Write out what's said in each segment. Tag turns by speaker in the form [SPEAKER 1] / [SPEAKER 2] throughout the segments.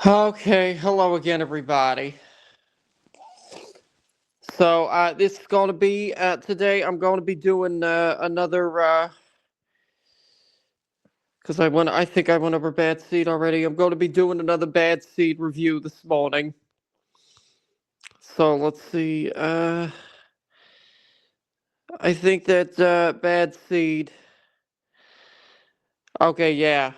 [SPEAKER 1] Okay, hello again, everybody. So this is going to be today. I'm going to be doing another because I think I went over bad seed already. I'm going to be doing another bad seed review this morning. So let's see. I think that bad seed. Okay, yeah,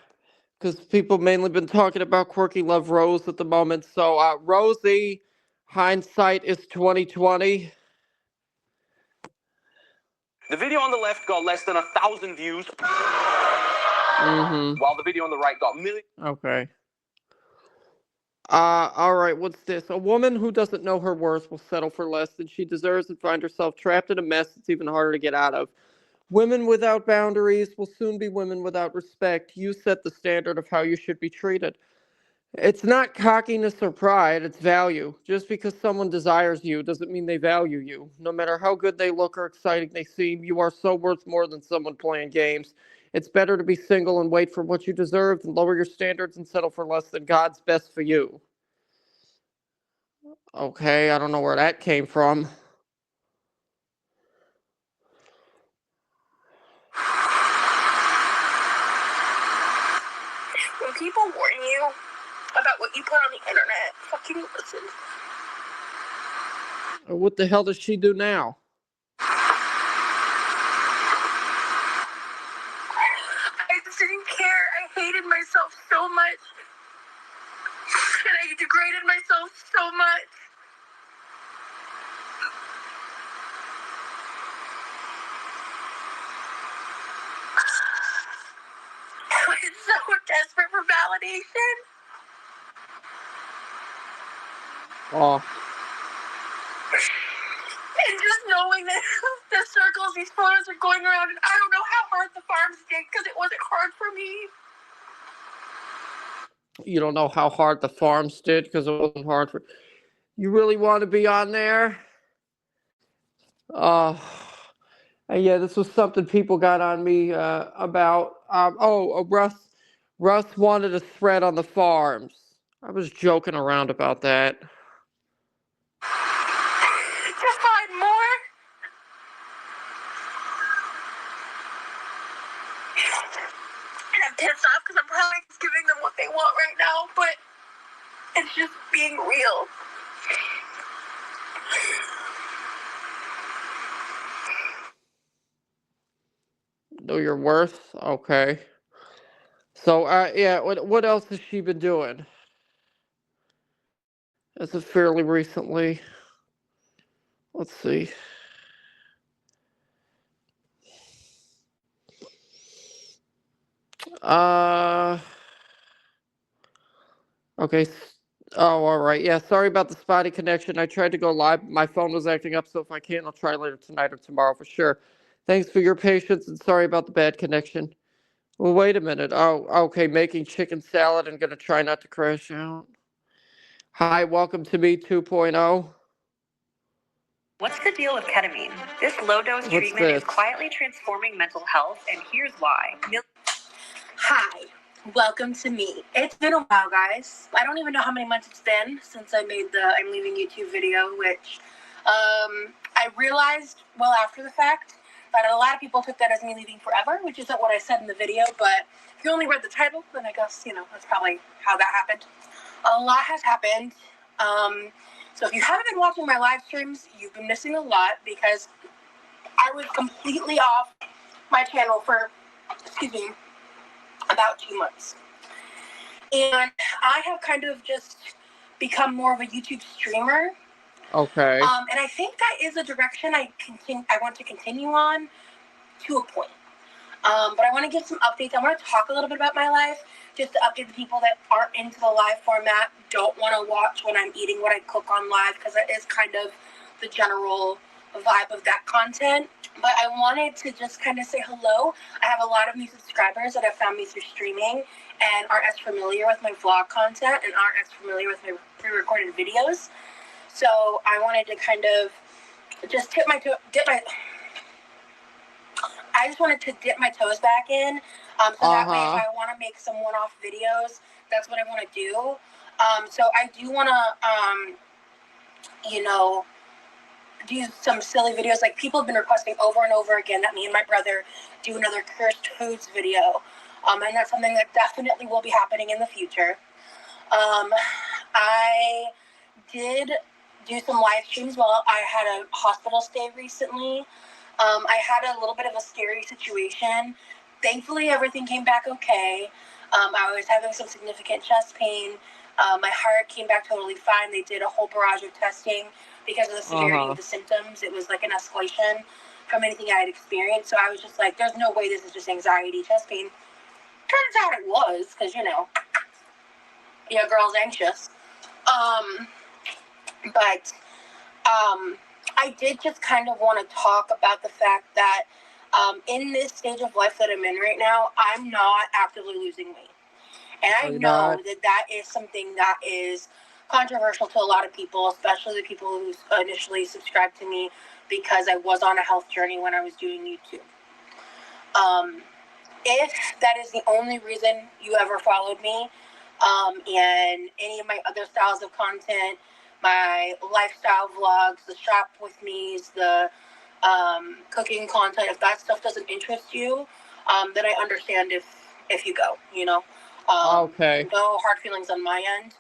[SPEAKER 1] because people mainly been talking about Quirkyloverosee at the moment. So Rosie, hindsight is 2020.
[SPEAKER 2] The video on the left got less than 1,000 views,
[SPEAKER 1] Mm-hmm.
[SPEAKER 2] while the video on the right got millions.
[SPEAKER 1] Okay. Alright, what's this? A woman who doesn't know her worth will settle for less than she deserves and find herself trapped in a mess that's even harder to get out of. Women without boundaries will soon be women without respect. You set the standard of how you should be treated. It's not cockiness or pride, it's value. Just because someone desires you doesn't mean they value you. No matter how good they look or exciting they seem, you are so worth more than someone playing games. It's better to be single and wait for what you deserve than lower your standards and settle for less than God's best for you. Okay, I don't know where that came from.
[SPEAKER 3] When people warn you about what you put on the internet, fucking listen.
[SPEAKER 1] What the hell does she do now?
[SPEAKER 3] I just didn't care. I hated myself so much. And I degraded myself so much. I was so desperate for validation.
[SPEAKER 1] Oh.
[SPEAKER 3] And just knowing that the circles these photos are going around, and I don't know how hard the farms did because it wasn't hard for me.
[SPEAKER 1] You don't know how hard the farms did because it wasn't hard for. You really want to be on there? Yeah, this was something people got on me about. Russ wanted a thread on the farms. I was joking around about that.
[SPEAKER 3] To find more. And I'm pissed off because I'm probably just giving them what they want right now, but it's just being real.
[SPEAKER 1] Know your worth? Okay. So, yeah, what else has she been doing? As of fairly recently. Let's see. Uh, okay. Oh, all right. Yeah, sorry about the spotty connection. I tried to go live. My phone was acting up, so if I can, I'll try later tonight or tomorrow for sure. Thanks for your patience and sorry about the bad connection. Well, wait a minute. Oh, okay. Making chicken salad and gonna try not to crash out. Hi, welcome to me 2.0.
[SPEAKER 4] What's the deal with ketamine? This low-dose treatment is quietly transforming mental health, and here's why.
[SPEAKER 3] Hi, welcome to me. It's been a while, guys. I don't even know how many months it's been since I made the I'm Leaving YouTube video, which I realized well after the fact that a lot of people took that as me leaving forever, which isn't what I said in the video, but if you only read the title, then I guess, that's probably how that happened. A lot has happened. So if you haven't been watching my live streams, you've been missing a lot because I was completely off my channel for, about 2 months. And I have kind of just become more of a YouTube streamer.
[SPEAKER 1] Okay.
[SPEAKER 3] And I think that is a direction I want to continue on to a point. But I want to give some updates. I want to talk a little bit about my life, just to update the people that aren't into the live format, don't want to watch when I'm eating what I cook on live, because that is kind of the general vibe of that content. But I wanted to just kind of say hello. I have a lot of new subscribers that have found me through streaming and aren't as familiar with my vlog content and aren't as familiar with my pre-recorded videos. So I wanted to kind of just I just wanted to dip my toes back in So that way, if I want to make some one-off videos, that's what I want to do. So I do want to, do some silly videos. Like, people have been requesting over and over again that me and my brother do another cursed foods video. And that's something that definitely will be happening in the future. I did do some live streams while I had a hospital stay recently. I had a little bit of a scary situation. Thankfully, everything came back okay. I was having some significant chest pain. My heart came back totally fine. They did a whole barrage of testing because of the severity of the symptoms. It was like an escalation from anything I had experienced. So I was just like, there's no way this is just anxiety, chest pain. Turns out it was, because, girl's anxious. But I did just kind of want to talk about the fact that in this stage of life that I'm in right now, I'm not actively losing weight. And I know that is something that is controversial to a lot of people, especially the people who initially subscribed to me because I was on a health journey when I was doing YouTube. If that is the only reason you ever followed me, and any of my other styles of content, my lifestyle vlogs, the shop with me's, the cooking content, if that stuff doesn't interest you, then I understand if you go,
[SPEAKER 1] Okay.
[SPEAKER 3] No hard feelings on my end.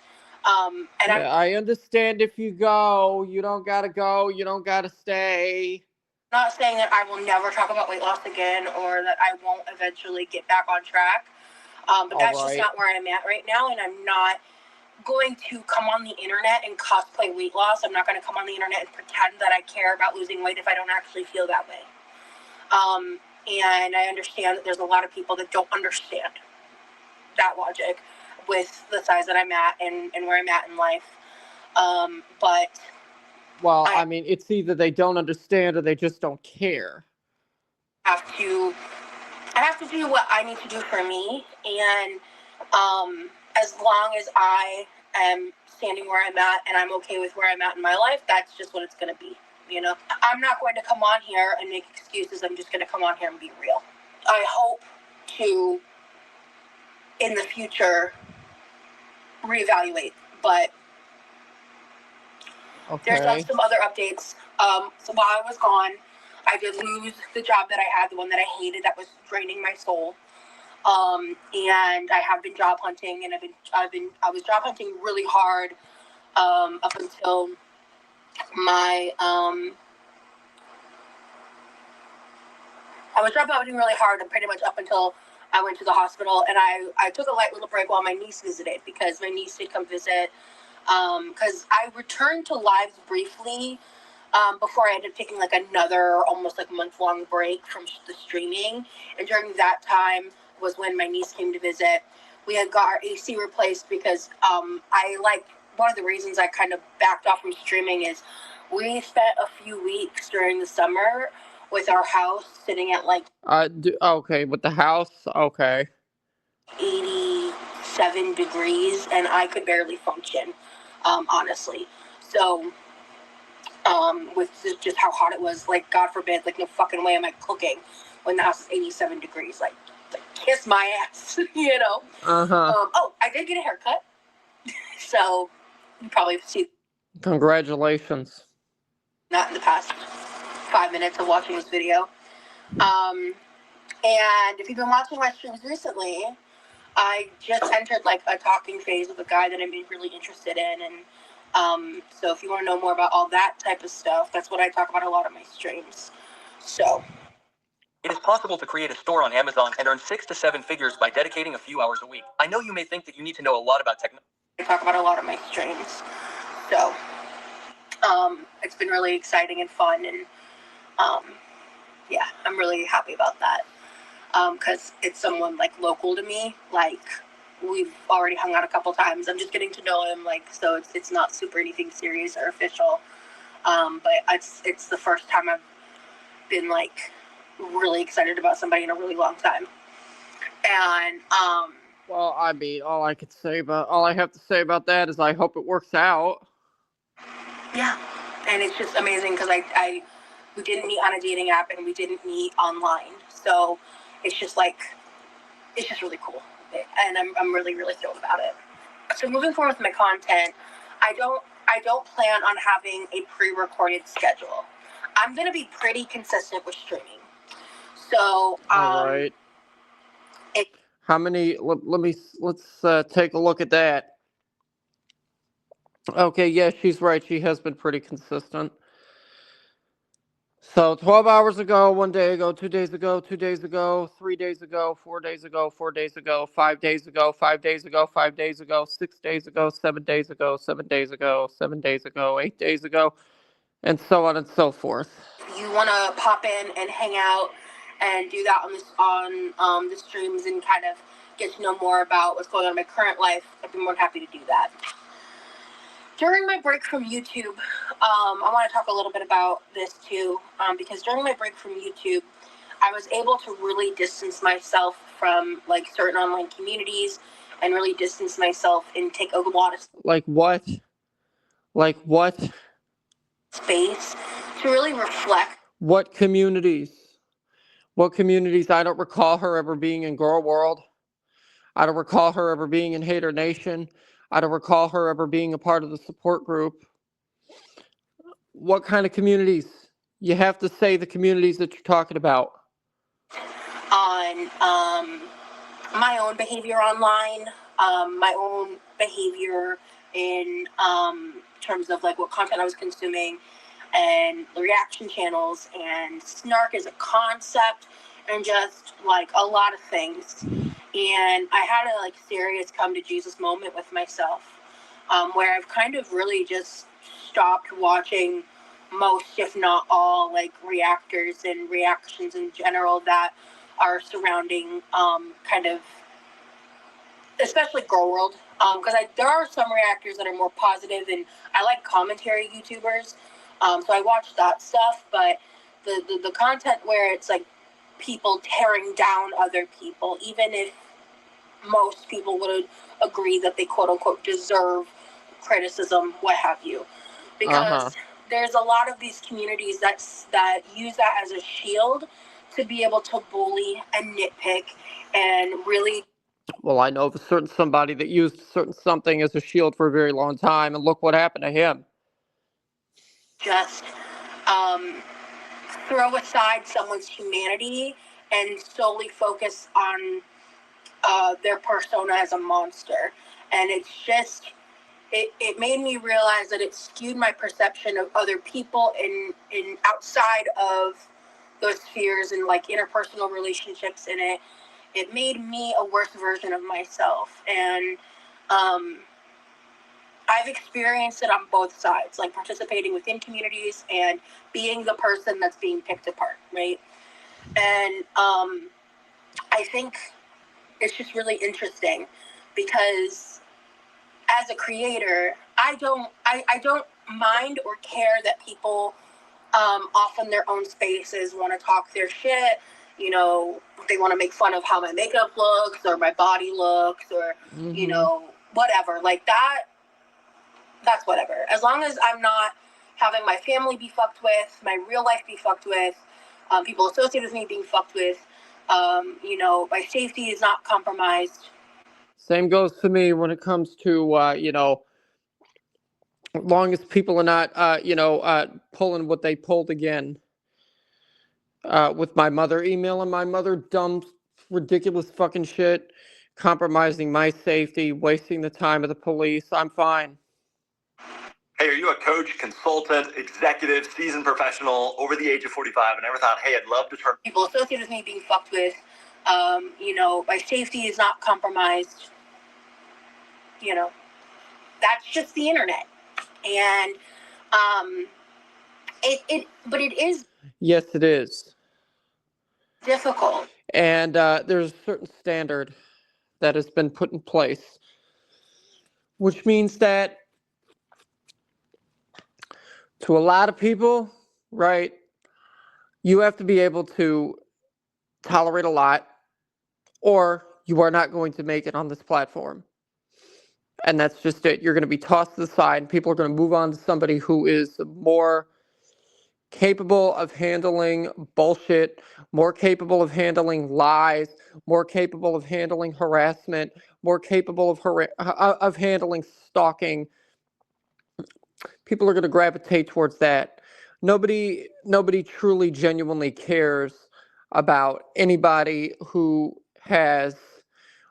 [SPEAKER 1] I understand if you go. You don't gotta go. You don't gotta stay.
[SPEAKER 3] I'm not saying that I will never talk about weight loss again or that I won't eventually get back on track. But that's just not where I'm at right now, and I'm not going to come on the internet and cosplay weight loss. I'm not going to come on the internet and pretend that I care about losing weight if I don't actually feel that way. And I understand that there's a lot of people that don't understand that logic with the size that I'm at and where I'm at in life.
[SPEAKER 1] I mean, it's either they don't understand or they just don't care.
[SPEAKER 3] I have to do what I need to do for me, and as long as I am standing where I'm at and I'm okay with where I'm at in my life, that's just what it's going to be, I'm not going to come on here and make excuses. I'm just going to come on here and be real. I hope to, in the future, reevaluate, but there's some other updates. So while I was gone, I did lose the job that I had, the one that I hated, that was draining my soul. And I have been job hunting, and I was job hunting really hard, up until my, I was job hunting really hard and pretty much up until I went to the hospital, and I took a light little break while my niece visited, because my niece did come visit, because I returned to lives briefly, before I ended up taking like another almost like month-long break from the streaming. And during that time was when my niece came to visit. We had got our AC replaced because one of the reasons I kind of backed off from streaming is we spent a few weeks during the summer with our house sitting at like
[SPEAKER 1] with the house,
[SPEAKER 3] 87 degrees, and I could barely function, honestly. So with just how hot it was, like, God forbid, like, no fucking way am I cooking when the house is 87 degrees. Like kiss my ass, I did get a haircut, so you probably see.
[SPEAKER 1] Congratulations.
[SPEAKER 3] Not in the past 5 minutes of watching this video. And if you've been watching my streams recently, I just entered like a talking phase with a guy that I'm really interested in, and so if you want to know more about all that type of stuff, that's what I talk about a lot of my streams. So
[SPEAKER 2] it is possible to create a store on Amazon and earn 6 to 7 figures by dedicating a few hours a week. I know you may think that you need to know a lot about technology.
[SPEAKER 3] I talk about a lot of my streams. So it's been really exciting and fun, and I'm really happy about that, because it's someone like local to me. Like, we've already hung out a couple times. I'm just getting to know him, like, so it's not super anything serious or official. But it's the first time I've been like really excited about somebody in a really long time. And
[SPEAKER 1] well, I mean, all I have to say about that is I hope it works out.
[SPEAKER 3] Yeah, and it's just amazing because we didn't meet on a dating app and we didn't meet online, so it's just like it's just really cool, and I'm really, really thrilled about it. So moving forward with my content, I don't plan on having a pre-recorded schedule. I'm gonna be pretty consistent with streaming. So
[SPEAKER 1] All right. How many? Let's take a look at that. Okay, yeah, she's right. She has been pretty consistent. So 12 hours ago, 1 day ago, 2 days ago, 2 days ago, 3 days ago, 4 days ago, 4 days ago, 5 days ago, 5 days ago, 5 days ago, 6 days ago, 7 days ago, 7 days ago, 7 days ago, 8 days ago, and so on and so forth.
[SPEAKER 3] If you want to pop in and hang out and do that on the streams and kind of get to know more about what's going on in my current life, I'd be more than happy to do that. During my break from YouTube, I want to talk a little bit about this too, because during my break from YouTube, I was able to really distance myself from like certain online communities and really distance myself and take a lot of
[SPEAKER 1] Like what? Like what?
[SPEAKER 3] space to really reflect.
[SPEAKER 1] What communities? What communities? I don't recall her ever being in Girl World. I don't recall her ever being in Hater Nation. I don't recall her ever being a part of the support group. What kind of communities? You have to say the communities that you're talking about.
[SPEAKER 3] On my own behavior online, my own behavior in terms of like what content I was consuming, and the reaction channels, and snark as a concept, and just like a lot of things. And I had a like serious come to Jesus moment with myself, where I've kind of really just stopped watching most, if not all, like reactors and reactions in general that are surrounding kind of, especially Girl World, because there are some reactors that are more positive, and I like commentary YouTubers, so I watch that stuff. But the content where it's like people tearing down other people, even if most people would agree that they quote unquote deserve criticism, what have you, because there's a lot of these communities that use that as a shield to be able to bully and nitpick and really.
[SPEAKER 1] Well, I know of a certain somebody that used a certain something as a shield for a very long time, and look what happened to him.
[SPEAKER 3] Just throw aside someone's humanity and solely focus on their persona as a monster. And it's just, it made me realize that it skewed my perception of other people in outside of those spheres and like interpersonal relationships in it. It made me a worse version of myself. And I've experienced it on both sides, like participating within communities and being the person that's being picked apart, right? And I think it's just really interesting because as a creator, I don't mind or care that people off in their own spaces want to talk their shit. You know, they want to make fun of how my makeup looks or my body looks or, you know, whatever. Like that's whatever. As long as I'm not having my family be fucked with, my real life be fucked with, people associated with me being fucked with, you know, my safety is not compromised.
[SPEAKER 1] Same goes to me when it comes to, you know, as long as people are not, you know, pulling what they pulled again. With my mother emailing my mother dumb, ridiculous fucking shit, compromising my safety, wasting the time of the police, I'm fine.
[SPEAKER 2] Hey, are you a coach, consultant, executive, seasoned professional, over the age of 45, and ever thought, hey, I'd love to turn...
[SPEAKER 3] People associated with me being fucked with, you know, my safety is not compromised. You know, that's just the internet. And but it is...
[SPEAKER 1] Yes, it is.
[SPEAKER 3] Difficult.
[SPEAKER 1] And there's a certain standard that has been put in place, which means that to a lot of people, right, you have to be able to tolerate a lot, or you are not going to make it on this platform. And that's just it. You're going to be tossed to the side, and people are going to move on to somebody who is more capable of handling bullshit, more capable of handling lies, more capable of handling harassment, more capable of handling stalking. People are going to gravitate towards that. Nobody truly genuinely cares about anybody who has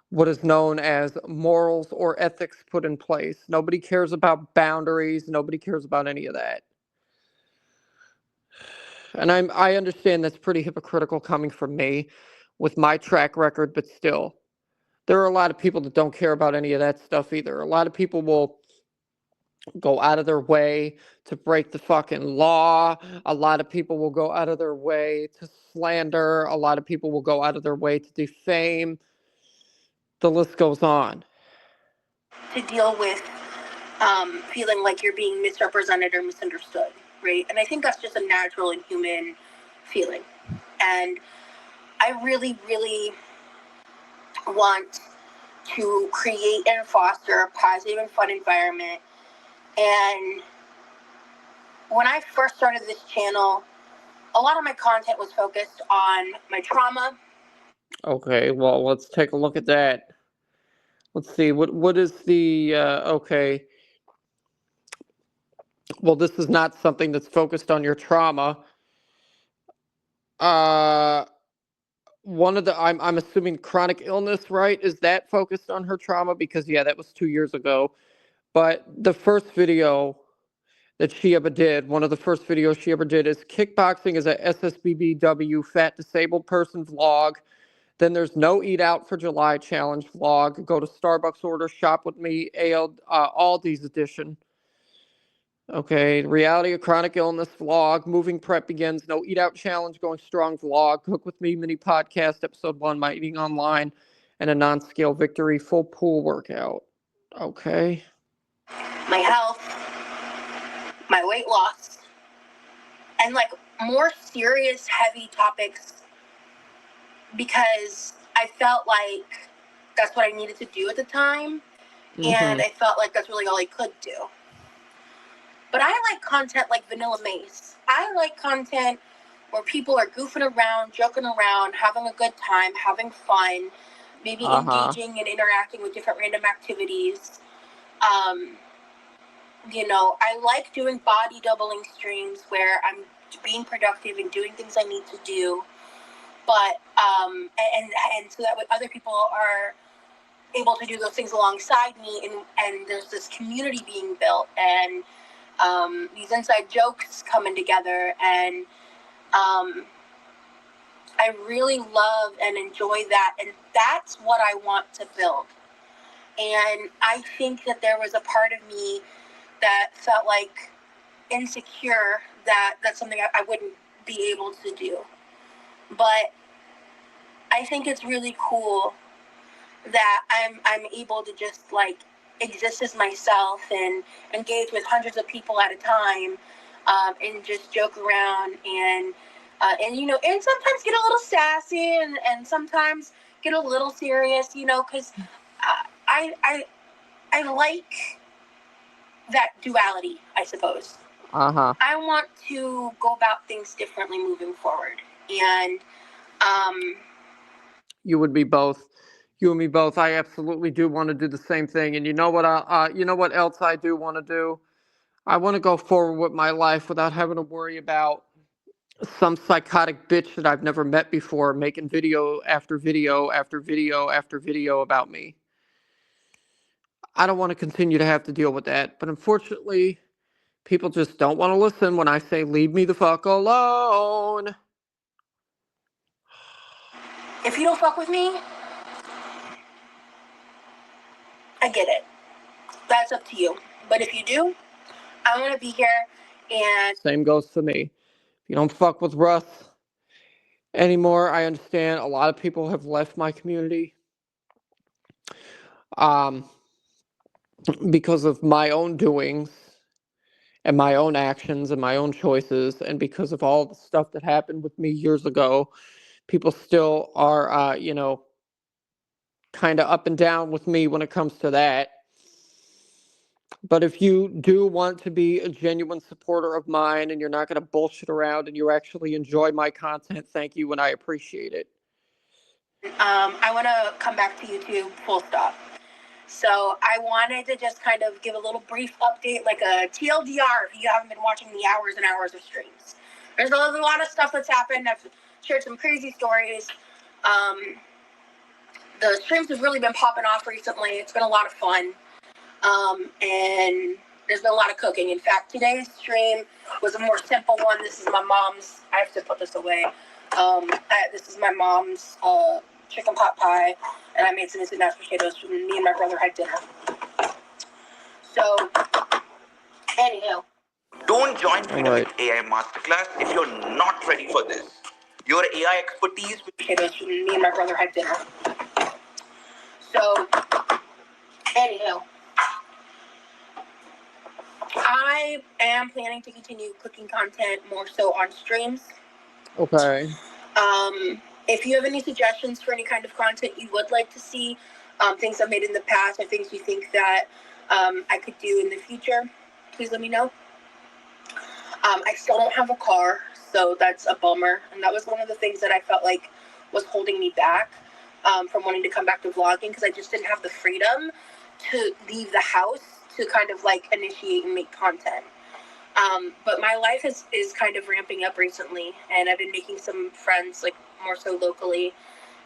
[SPEAKER 1] what is known as morals or ethics put in place. Nobody cares about boundaries. Nobody cares about any of that. And I understand that's pretty hypocritical coming from me with my track record, but still, there are a lot of people that don't care about any of that stuff either. A lot of people will go out of their way to break the fucking law. A lot of people will go out of their way to slander. A lot of people will go out of their way to defame. The list goes on.
[SPEAKER 3] To deal with feeling like you're being misrepresented or misunderstood, right? And I think that's just a natural and human feeling. And I really, really want to create and foster a positive and fun environment. And when I first started this channel, a lot of my content was focused on my trauma.
[SPEAKER 1] Okay, well, let's take a look at that. Let's see, what is the, okay. Well, this is not something that's focused on your trauma. One of the, I'm assuming chronic illness, right? Is that focused on her trauma? Because, yeah, that was 2 years ago. But the first video that she ever did, one of the first videos she ever did is kickboxing is a SSBBW fat disabled person vlog. Then there's no eat out for July challenge vlog. Go to Starbucks, order, shop with me, Aldi's edition. Okay, reality of chronic illness vlog, moving prep begins, no eat out challenge, going strong vlog, cook with me mini podcast, episode 1, my eating online, and a non-scale victory full pool workout. Okay.
[SPEAKER 3] My health, my weight loss, and like more serious, heavy topics because I felt like that's what I needed to do at the time. And I felt like that's really all I could do. But I like content like Vanilla Mace. I like content where people are goofing around, joking around, having a good time, having fun, maybe engaging and interacting with different random activities. You know, I like doing body doubling streams where I'm being productive and doing things I need to do. But, and so that way other people are able to do those things alongside me, and there's this community being built, and these inside jokes coming together, and I really love and enjoy that, and that's what I want to build. And I think that there was a part of me that felt like insecure that that's something I wouldn't be able to do. But I think it's really cool that I'm able to just like exist as myself and engage with hundreds of people at a time, and just joke around and you know, and sometimes get a little sassy and sometimes get a little serious, you know, because I like that duality, I suppose. I want to go about things differently moving forward, and
[SPEAKER 1] you would be both. You and me both. I absolutely do want to do the same thing. And you know what? You know what else I do want to do? I want to go forward with my life without having to worry about some psychotic bitch that I've never met before making video after video after video after video about me. I don't want to continue to have to deal with that. But unfortunately, people just don't want to listen when I say, leave me the fuck alone.
[SPEAKER 3] if you don't fuck with me, I get it. That's up to you. But if you do, I want to be here. And
[SPEAKER 1] same goes for me. If you don't fuck with Russ anymore, I understand a lot of people have left my community because of my own doings and my own actions and my own choices, and because of all the stuff that happened with me years ago. People still are, you know, kind of up and down with me when it comes to that. But if you do want to be a genuine supporter of mine and you're not going to bullshit around and you actually enjoy my content, thank you and I appreciate it.
[SPEAKER 3] I want to come back to YouTube full stop. So I wanted to just kind of give a little brief update, like a TLDR if you haven't been watching the hours and hours of streams. There's a lot of stuff that's happened. I've shared some crazy stories. The streams have really been popping off recently. It's been a lot of fun. And there's been a lot of cooking. In fact, today's stream was a more simple one. This is my mom's. I have to put this away. This is my mom's chicken pot pie, and I made some instant mashed potatoes. Me and my brother had dinner. So, anyhow.
[SPEAKER 5] Don't join Freedom with AI Masterclass if you're not ready for this. Your AI expertise with
[SPEAKER 3] potatoes. Me and my brother had dinner. So, anyhow. I am planning to continue cooking content more so on streams.
[SPEAKER 1] Okay.
[SPEAKER 3] If you have any suggestions for any kind of content you would like to see, things I've made in the past or things you think that I could do in the future, please let me know. I still don't have a car, so that's a bummer. And that was one of the things that I felt like was holding me back from wanting to come back to vlogging, because I just didn't have the freedom to leave the house to kind of like initiate and make content. But my life is kind of ramping up recently, and I've been making some friends, like more so locally,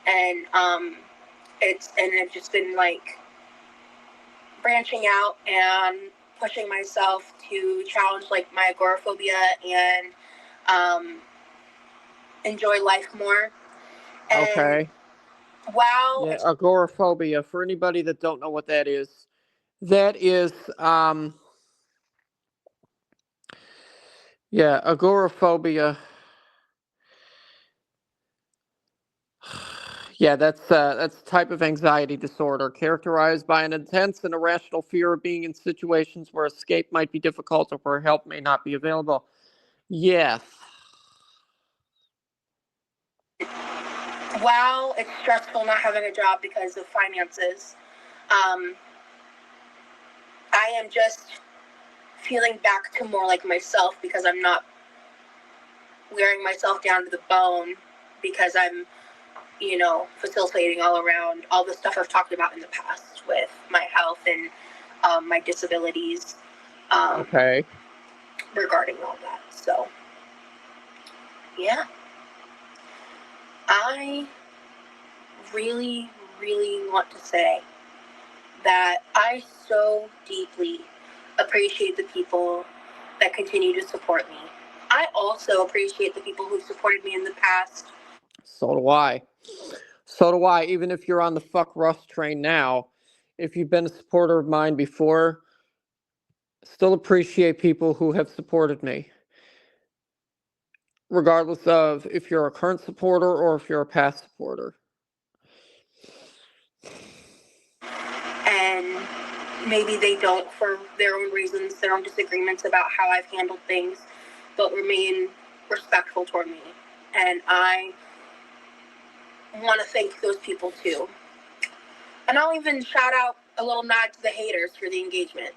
[SPEAKER 3] and I've just been like branching out and pushing myself to challenge like my agoraphobia and enjoy life more. And
[SPEAKER 1] okay.
[SPEAKER 3] Wow.
[SPEAKER 1] Yeah, agoraphobia. For anybody that don't know what that is yeah, agoraphobia. Yeah, that's a type of anxiety disorder characterized by an intense and irrational fear of being in situations where escape might be difficult or where help may not be available. Yes.
[SPEAKER 3] While it's stressful not having a job because of finances, I am just feeling back to more like myself, because I'm not wearing myself down to the bone, because I'm, facilitating all around all the stuff I've talked about in the past with my health and my disabilities.
[SPEAKER 1] Okay.
[SPEAKER 3] Regarding all that. So, yeah. I really, really want to say that I so deeply appreciate the people that continue to support me. I also appreciate the people who've supported me in the past.
[SPEAKER 1] So do I. So do I. Even if you're on the fuck Russ train now, if you've been a supporter of mine before, still appreciate people who have supported me. Regardless of if you're a current supporter or if you're a past supporter.
[SPEAKER 3] And maybe they don't, for their own reasons, their own disagreements about how I've handled things, but remain respectful toward me. And I want to thank those people too. And I'll even shout out a little nod to the haters for the engagement.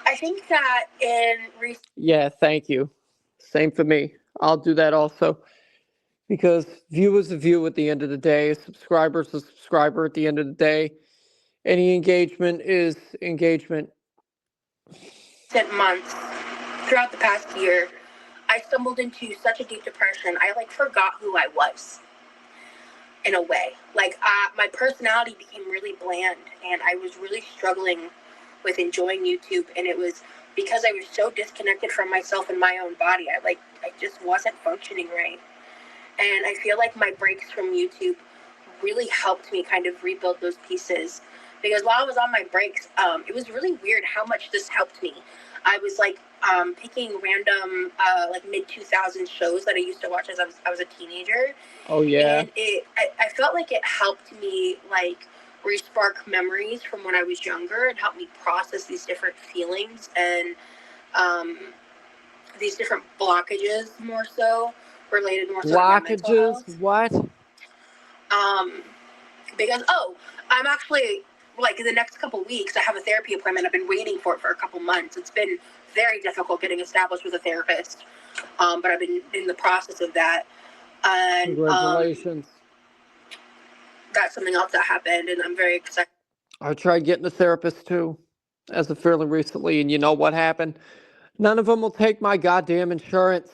[SPEAKER 3] I think that
[SPEAKER 1] yeah, thank you. Same for me. I'll do that also. Because view is a view at the end of the day. A subscriber is a subscriber at the end of the day. Any engagement is engagement.
[SPEAKER 3] Months, throughout the past year, I stumbled into such a deep depression. I forgot who I was. In a way, my personality became really bland, and I was really struggling with enjoying YouTube. And it was because I was so disconnected from myself and my own body. I just wasn't functioning right. And I feel like my breaks from YouTube really helped me kind of rebuild those pieces. Because while I was on my breaks, it was really weird how much this helped me. I was picking random mid-2000s shows that I used to watch as I was a teenager.
[SPEAKER 1] Oh yeah.
[SPEAKER 3] And I felt like it helped me re-spark memories from when I was younger, and help me process these different feelings and these different blockages, more so related more so to my mental health.
[SPEAKER 1] What?
[SPEAKER 3] Because I'm actually like in the next couple weeks, I have a therapy appointment. I've been waiting for it for a couple months. It's been very difficult getting established with a therapist, but I've been in the process of that. And
[SPEAKER 1] congratulations.
[SPEAKER 3] That's something else that happened, and I'm very excited.
[SPEAKER 1] I tried getting a therapist too, as of fairly recently, and you know what happened? None of them will take my goddamn insurance.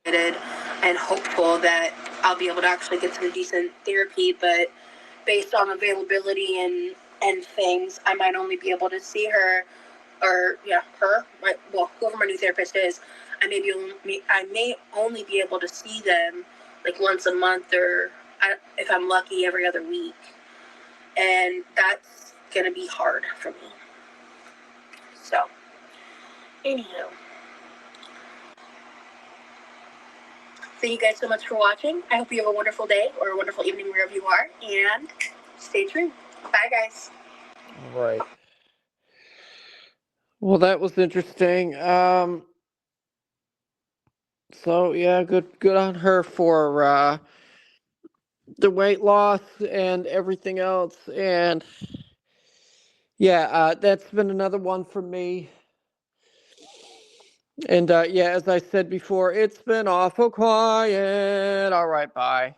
[SPEAKER 3] And hopeful that I'll be able to actually get some decent therapy, but based on availability and things, I might only be able to see her, or whoever my new therapist is. I may only be able to see them like once a month, or if I'm lucky, every other week, and that's gonna be hard for me. So, anywho, thank you guys so much for watching. I hope you have a wonderful day or a wonderful evening wherever you are, and stay true. Bye, guys.
[SPEAKER 1] All right. Well, that was interesting. So yeah, good on her for the weight loss and everything else. And yeah, that's been another one for me. And yeah, as I said before, it's been awful quiet. All right, bye.